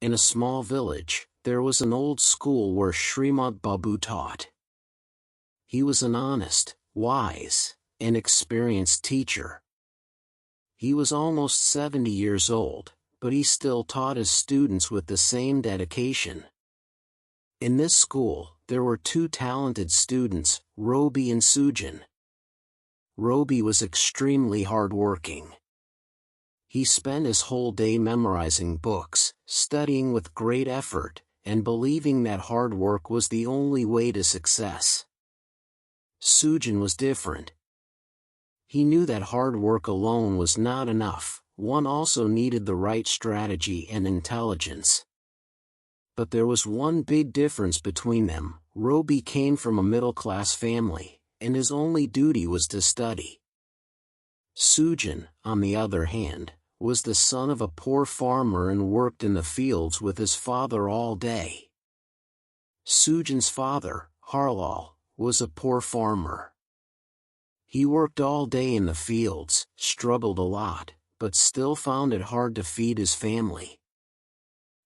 In a small village, there was an old school where Shrimant Babu taught. He was an honest, wise, and experienced teacher. He was almost 70 years old, but he still taught his students with the same dedication. In this school, there were two talented students, Robi and Sujan. Robi was extremely hardworking. He spent his whole day memorizing books, studying with great effort, and believing that hard work was the only way to success. Sujan was different. He knew that hard work alone was not enough, one also needed the right strategy and intelligence. But there was one big difference between them. Robi came from a middle-class family, and his only duty was to study. Sujan, on the other hand, was the son of a poor farmer and worked in the fields with his father all day. Sujan's father, Harlal, was a poor farmer. He worked all day in the fields, struggled a lot, but still found it hard to feed his family.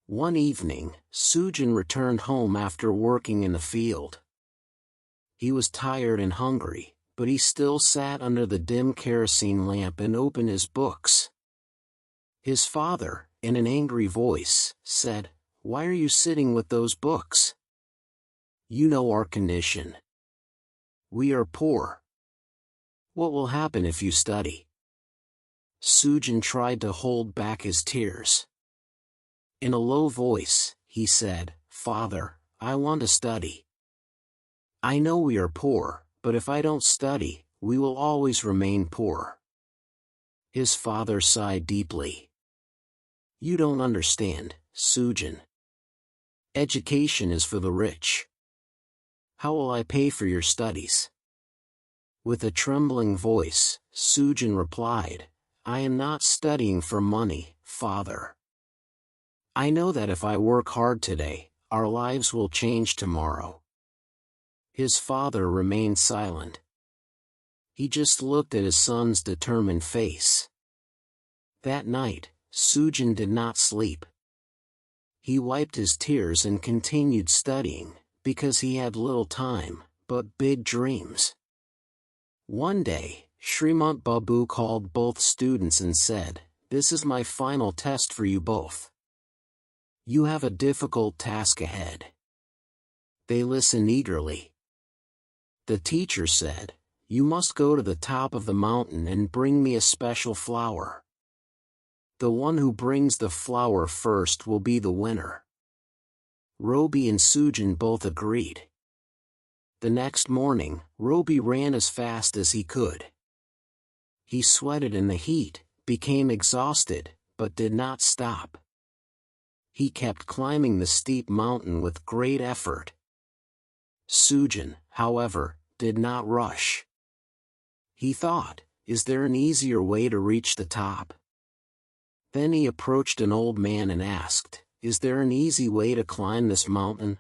One evening, Sujan returned home after working in the field. He was tired and hungry, but he still sat under the dim kerosene lamp and opened his books. His father, in an angry voice, said, "Why are you sitting with those books? You know our condition. We are poor. What will happen if you study?" Sujan tried to hold back his tears. In a low voice, he said, "Father, I want to study. I know we are poor, but if I don't study, we will always remain poor." His father sighed deeply. "You don't understand, Sujan. Education is for the rich. How will I pay for your studies?" With a trembling voice, Sujan replied, "I am not studying for money, Father. I know that if I work hard today, our lives will change tomorrow." His father remained silent. He just looked at his son's determined face. That night, Sujan did not sleep. He wiped his tears and continued studying, because he had little time, but big dreams. One day, Shrimant Babu called both students and said, "This is my final test for you both. You have a difficult task ahead." They listened eagerly. The teacher said, "You must go to the top of the mountain and bring me a special flower. The one who brings the flower first will be the winner." Robi and Sujan both agreed. The next morning, Robi ran as fast as he could. He sweated in the heat, became exhausted, but did not stop. He kept climbing the steep mountain with great effort. Sujan, however, did not rush. He thought, "Is there an easier way to reach the top?" Then he approached an old man and asked, "Is there an easy way to climb this mountain?"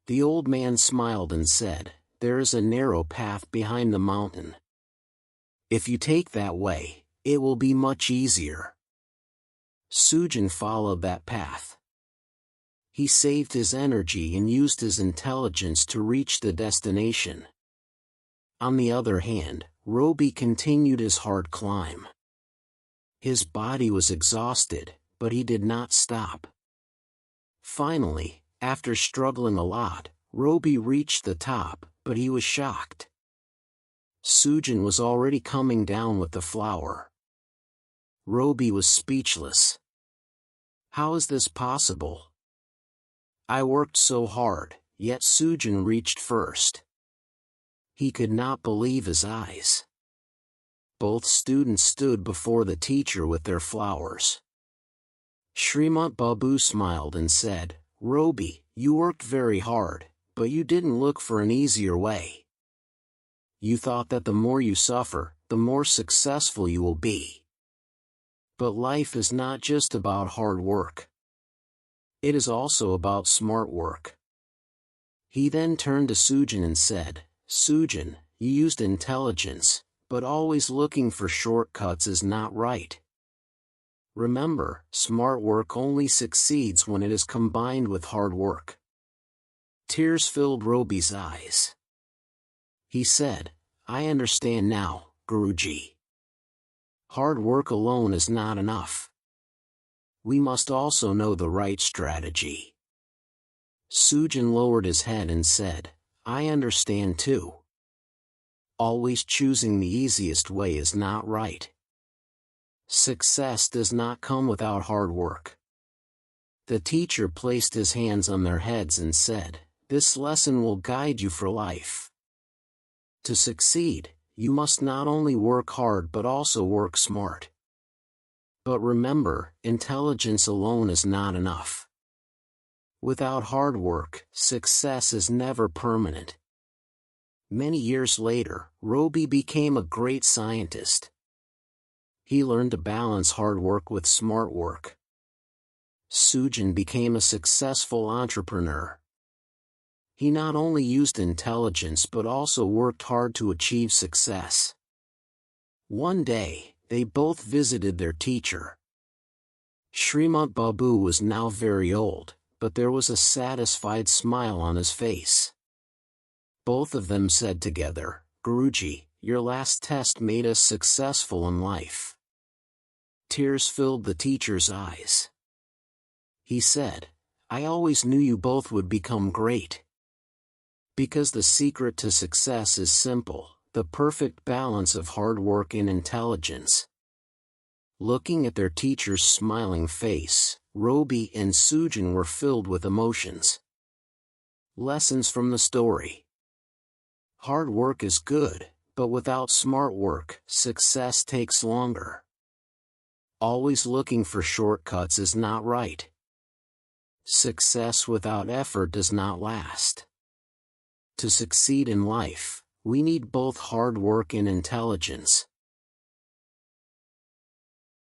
The old man smiled and said, "There is a narrow path behind the mountain. If you take that way, it will be much easier." Sujan followed that path. He saved his energy and used his intelligence to reach the destination. On the other hand, Robi continued his hard climb. His body was exhausted, but he did not stop. Finally, after struggling a lot, Robi reached the top, but he was shocked. Sujan was already coming down with the flower. Robi was speechless. "How is this possible? I worked so hard, yet Sujan reached first." He could not believe his eyes. Both students stood before the teacher with their flowers. Shrimant Babu smiled and said, "Robi, you worked very hard, but you didn't look for an easier way. You thought that the more you suffer, the more successful you will be. But life is not just about hard work. It is also about smart work." He then turned to Sujan and said, "Sujan, you used intelligence, but always looking for shortcuts is not right. Remember, smart work only succeeds when it is combined with hard work. Tears filled Robi's eyes. He said, I understand now, Guruji. Hard work alone is not enough. We must also know the right strategy. Sujan lowered his head and said, I understand too. Always choosing the easiest way is not right. Success does not come without hard work. The teacher placed his hands on their heads and said, This lesson will guide you for life. To succeed, you must not only work hard but also work smart. But remember, intelligence alone is not enough. Without hard work, success is never permanent. Many years later, Robi became a great scientist. He learned to balance hard work with smart work. Sujan became a successful entrepreneur. He not only used intelligence but also worked hard to achieve success. One day, they both visited their teacher. Shrimant Babu was now very old, but there was a satisfied smile on his face. Both of them said together, Guruji, your last test made us successful in life. Tears filled the teacher's eyes. He said, I always knew you both would become great. Because the secret to success is simple, the perfect balance of hard work and intelligence. Looking at their teacher's smiling face, Robi and Sujan were filled with emotions. Lessons from the story. Hard work is good, but without smart work, success takes longer. Always looking for shortcuts is not right. Success without effort does not last. To succeed in life, we need both hard work and intelligence.